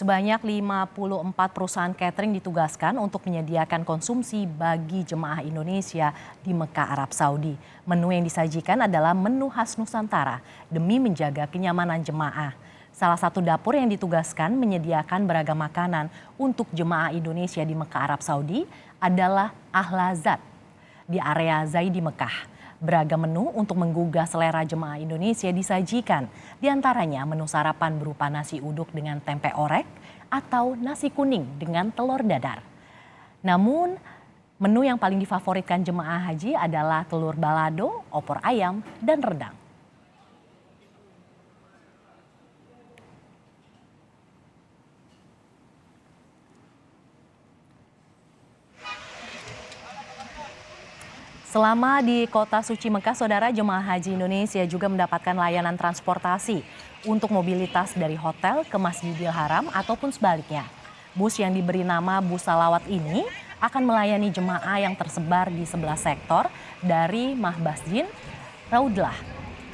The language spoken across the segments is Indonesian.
Sebanyak 54 perusahaan catering ditugaskan untuk menyediakan konsumsi bagi jemaah Indonesia di Mekah, Arab Saudi. Menu yang disajikan adalah menu khas Nusantara demi menjaga kenyamanan jemaah. Salah satu dapur yang ditugaskan menyediakan beragam makanan untuk jemaah Indonesia di Mekah, Arab Saudi adalah Ahlazat di area Zaidi Mekah. Beragam menu untuk menggugah selera jemaah Indonesia disajikan. Di antaranya menu sarapan berupa nasi uduk dengan tempe orek atau nasi kuning dengan telur dadar. Namun menu yang paling difavoritkan jemaah haji adalah telur balado, opor ayam, dan rendang. Selama di kota suci Mekah, saudara, jemaah haji Indonesia juga mendapatkan layanan transportasi untuk mobilitas dari hotel ke Masjidil Haram ataupun sebaliknya. Bus yang diberi nama Bus Salawat ini akan melayani jemaah yang tersebar di 11 sektor dari Mahbasjin, Raudlah,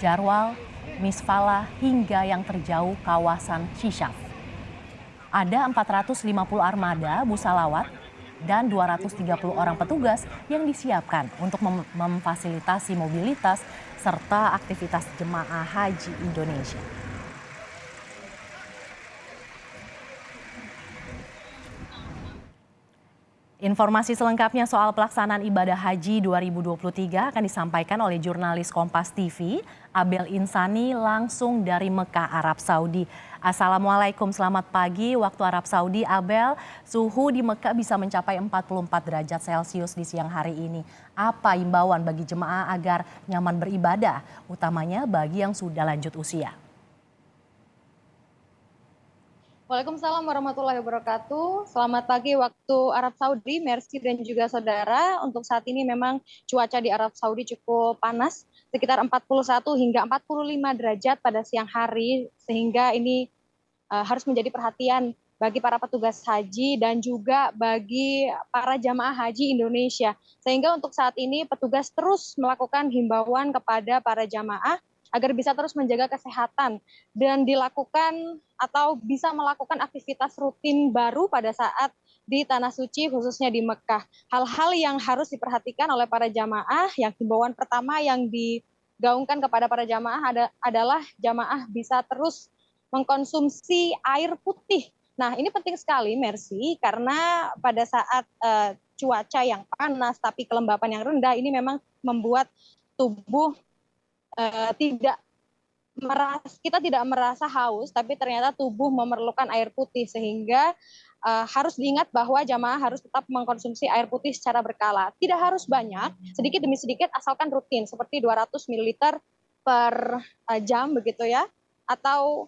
Jarwal, Misfalah hingga yang terjauh kawasan Syishaf. Ada 450 armada bus salawat dan 230 orang petugas yang disiapkan untuk memfasilitasi mobilitas serta aktivitas jemaah haji Indonesia. Informasi selengkapnya soal pelaksanaan ibadah haji 2023 akan disampaikan oleh jurnalis Kompas TV, Abel Insani langsung dari Mekah, Arab Saudi. Assalamualaikum, selamat pagi waktu Arab Saudi. Abel, suhu di Mekah bisa mencapai 44 derajat Celcius di siang hari ini. Apa imbauan bagi jemaah agar nyaman beribadah, utamanya bagi yang sudah lanjut usia? Waalaikumsalam warahmatullahi wabarakatuh. Selamat pagi waktu Arab Saudi, Mercy dan juga saudara. Untuk saat ini memang cuaca di Arab Saudi cukup panas, sekitar 41 hingga 45 derajat pada siang hari, sehingga ini harus menjadi perhatian bagi para petugas haji dan juga bagi para jamaah haji Indonesia. Sehingga untuk saat ini petugas terus melakukan himbauan kepada para jamaah agar bisa terus menjaga kesehatan dan dilakukan atau bisa melakukan aktivitas rutin baru pada saat di Tanah Suci khususnya di Mekah. Hal-hal yang harus diperhatikan oleh para jamaah, yang himbauan pertama yang digaungkan kepada para jamaah adalah jamaah bisa terus mengkonsumsi air putih. Nah, ini penting sekali, Mercy, karena pada saat cuaca yang panas tapi kelembapan yang rendah ini memang membuat tubuh kita tidak merasa haus, tapi ternyata tubuh memerlukan air putih, sehingga harus diingat bahwa jamaah harus tetap mengkonsumsi air putih secara berkala. Tidak harus banyak, sedikit demi sedikit asalkan rutin, seperti 200 ml per jam begitu ya, atau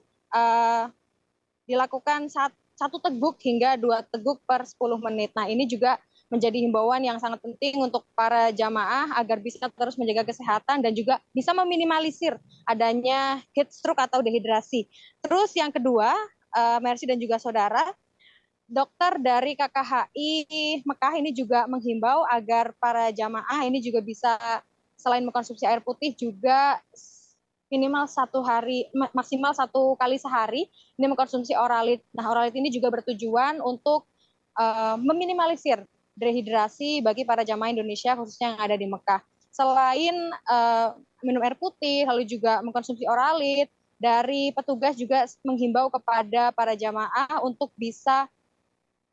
dilakukan satu teguk hingga 2 teguk per 10 menit. Nah, ini juga menjadi himbauan yang sangat penting untuk para jamaah agar bisa terus menjaga kesehatan dan juga bisa meminimalisir adanya heat stroke atau dehidrasi. Terus yang kedua, Mercy dan juga saudara, dokter dari KKHI Mekah ini juga menghimbau agar para jamaah ini juga bisa selain mengkonsumsi air putih juga minimal maksimal 1 kali sehari ini mengkonsumsi oralit. Nah, oralit ini juga bertujuan untuk meminimalisir dehidrasi bagi para jamaah Indonesia khususnya yang ada di Mekah. Selain minum air putih, lalu juga mengkonsumsi oralit, dari petugas juga menghimbau kepada para jamaah untuk bisa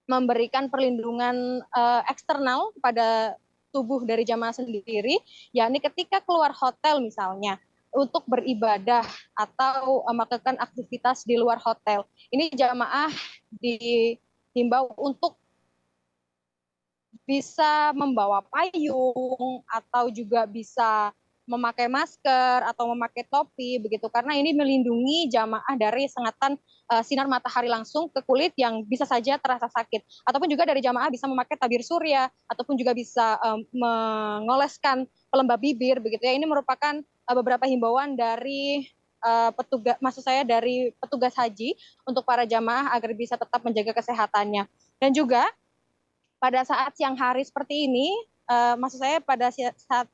memberikan perlindungan eksternal pada tubuh dari jamaah sendiri, yakni ketika keluar hotel misalnya untuk beribadah atau melakukan aktivitas di luar hotel. Ini jamaah dihimbau untuk bisa membawa payung atau juga bisa memakai masker atau memakai topi begitu, karena ini melindungi jamaah dari sengatan sinar matahari langsung ke kulit yang bisa saja terasa sakit, ataupun juga dari jamaah bisa memakai tabir surya ataupun juga bisa mengoleskan pelembab bibir begitu ya. Ini merupakan beberapa himbauan dari dari petugas haji untuk para jamaah agar bisa tetap menjaga kesehatannya. Dan juga pada saat siang hari seperti ini, pada saat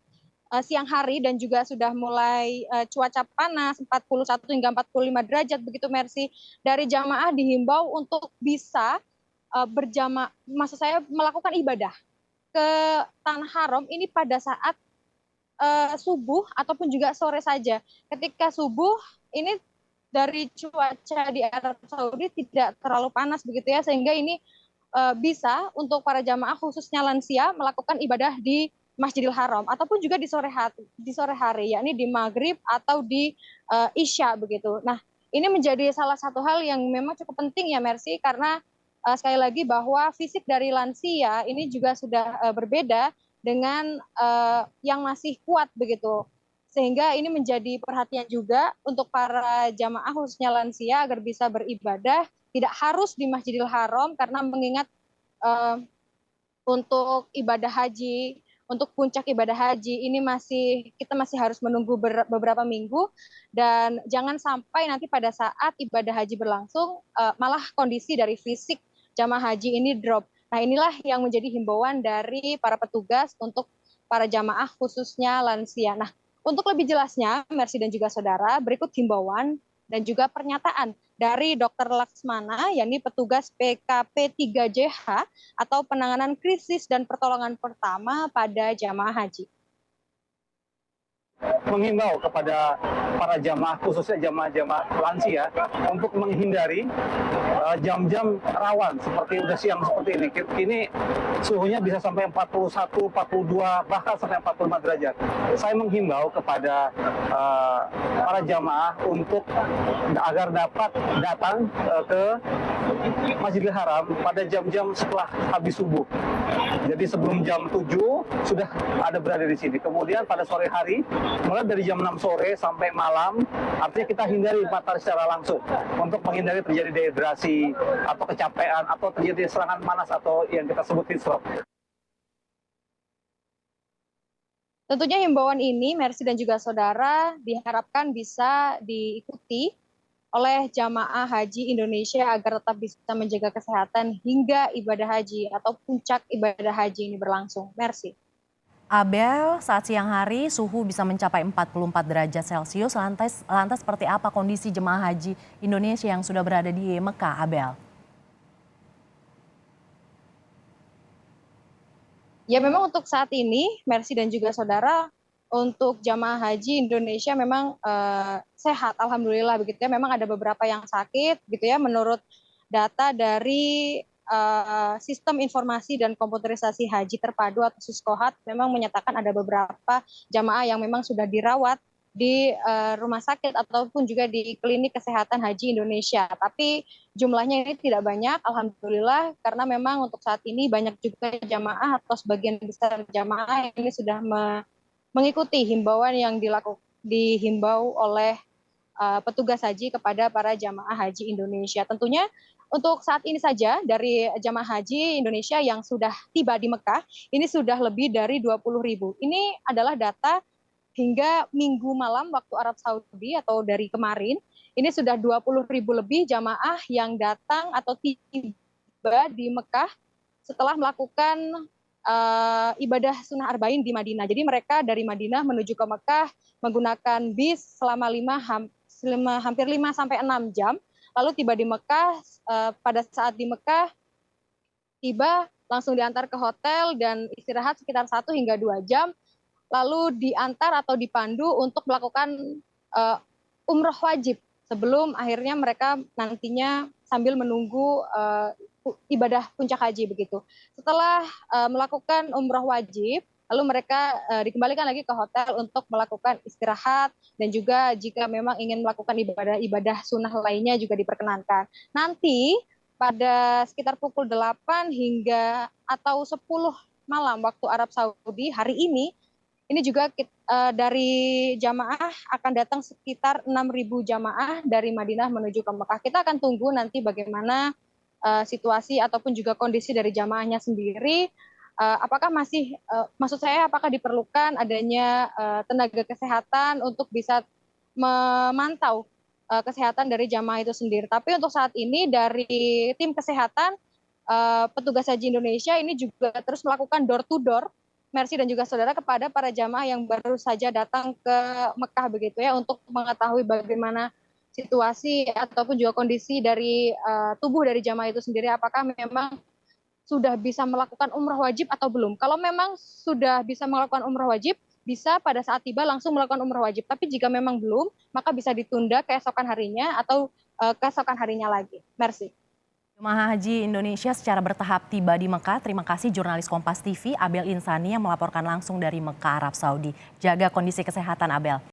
siang hari dan juga sudah mulai cuaca panas 41 hingga 45 derajat begitu Mercy. Dari jamaah dihimbau untuk bisa berjamaah, maksud saya melakukan ibadah ke Tanah Haram ini pada saat subuh ataupun juga sore saja. Ketika subuh ini dari cuaca di Arab Saudi tidak terlalu panas begitu ya, sehingga ini bisa untuk para jamaah khususnya lansia melakukan ibadah di Masjidil Haram ataupun juga di sore hari yakni di maghrib atau di isya begitu. Nah, ini menjadi salah satu hal yang memang cukup penting ya Mercy, karena sekali lagi bahwa fisik dari lansia ini juga sudah berbeda dengan yang masih kuat begitu. Sehingga ini menjadi perhatian juga untuk para jamaah khususnya lansia agar bisa beribadah tidak harus di Masjidil Haram, karena mengingat uh, untuk ibadah haji, untuk puncak ibadah haji ini kita masih harus menunggu beberapa minggu, dan jangan sampai nanti pada saat ibadah haji berlangsung malah kondisi dari fisik jamaah haji ini drop. Nah, inilah yang menjadi himbauan dari para petugas untuk para jamaah khususnya lansia. Nah, untuk lebih jelasnya, Mercy dan juga saudara, berikut himbauan dan juga pernyataan dari Dr. Laksmana, yakni petugas PKP 3JH atau penanganan krisis dan pertolongan pertama pada jamaah haji. Menghimbau kepada para jamaah, khususnya jamaah-jamaah lansia, untuk menghindari jam-jam rawan seperti udah siang seperti ini. Kini suhunya bisa sampai 41, 42, bahkan sampai 45 derajat. Saya menghimbau kepada para jamaah untuk agar dapat datang ke Masjidil Haram pada jam-jam setelah habis subuh. Jadi sebelum jam 7 sudah ada berada di sini. Kemudian pada sore hari, mulai dari jam 6 sore sampai malam, artinya kita hindari matahari secara langsung untuk menghindari terjadi dehidrasi atau kecapean atau terjadi serangan panas atau yang kita sebut heat stroke. Tentunya himbauan ini, Mercy dan juga saudara, diharapkan bisa diikuti oleh jamaah haji Indonesia agar tetap bisa menjaga kesehatan hingga ibadah haji atau puncak ibadah haji ini berlangsung. Mercy. Abel, saat siang hari suhu bisa mencapai 44 derajat Celcius. Lantas seperti apa kondisi jemaah haji Indonesia yang sudah berada di Mekah, Abel? Ya, memang untuk saat ini, Mercy dan juga saudara, untuk jamaah haji Indonesia memang sehat, alhamdulillah begitu ya. Memang ada beberapa yang sakit gitu ya. Menurut data dari sistem informasi dan komputerisasi haji terpadu atau Siskohat, memang menyatakan ada beberapa jamaah yang memang sudah dirawat di rumah sakit ataupun juga di klinik kesehatan haji Indonesia. Tapi jumlahnya ini tidak banyak, alhamdulillah, karena memang untuk saat ini banyak juga jamaah atau sebagian besar jamaah ini sudah mengikuti himbauan yang dihimbau oleh petugas haji kepada para jamaah haji Indonesia. Tentunya untuk saat ini saja dari jamaah haji Indonesia yang sudah tiba di Mekah, ini sudah lebih dari 20.000. Ini adalah data hingga minggu malam waktu Arab Saudi atau dari kemarin, ini sudah 20.000 lebih jamaah yang datang atau tiba di Mekah setelah melakukan ibadah sunnah arba'in di Madinah. Jadi mereka dari Madinah menuju ke Mekah menggunakan bis selama hampir 5 sampai 6 jam. Lalu tiba di Mekah, pada saat di Mekah tiba langsung diantar ke hotel dan istirahat sekitar 1 hingga 2 jam. Lalu diantar atau dipandu untuk melakukan umroh wajib sebelum akhirnya mereka nantinya sambil menunggu ibadah puncak haji begitu. Setelah melakukan umroh wajib, lalu mereka dikembalikan lagi ke hotel untuk melakukan istirahat dan juga jika memang ingin melakukan ibadah sunnah lainnya juga diperkenankan. Nanti pada sekitar pukul 8 hingga atau 10 malam waktu Arab Saudi hari ini juga dari jamaah akan datang sekitar 6.000 jamaah dari Madinah menuju ke Mekah. Kita akan tunggu nanti bagaimana situasi ataupun juga kondisi dari jamaahnya sendiri. Apakah maksud saya apakah diperlukan adanya tenaga kesehatan untuk bisa memantau kesehatan dari jamaah itu sendiri. Tapi untuk saat ini dari tim kesehatan petugas haji Indonesia ini juga terus melakukan door to door Mercy dan juga saudara, kepada para jamaah yang baru saja datang ke Mekah begitu ya, untuk mengetahui bagaimana situasi ataupun juga kondisi dari tubuh dari jamaah itu sendiri, apakah memang sudah bisa melakukan umrah wajib atau belum. Kalau memang sudah bisa melakukan umrah wajib, bisa pada saat tiba langsung melakukan umrah wajib. Tapi jika memang belum, maka bisa ditunda keesokan harinya atau keesokan harinya lagi. Mercy. Jemaah Haji Indonesia secara bertahap tiba di Mekah. Terima kasih jurnalis Kompas TV Abel Insani yang melaporkan langsung dari Mekah, Arab Saudi. Jaga kondisi kesehatan, Abel.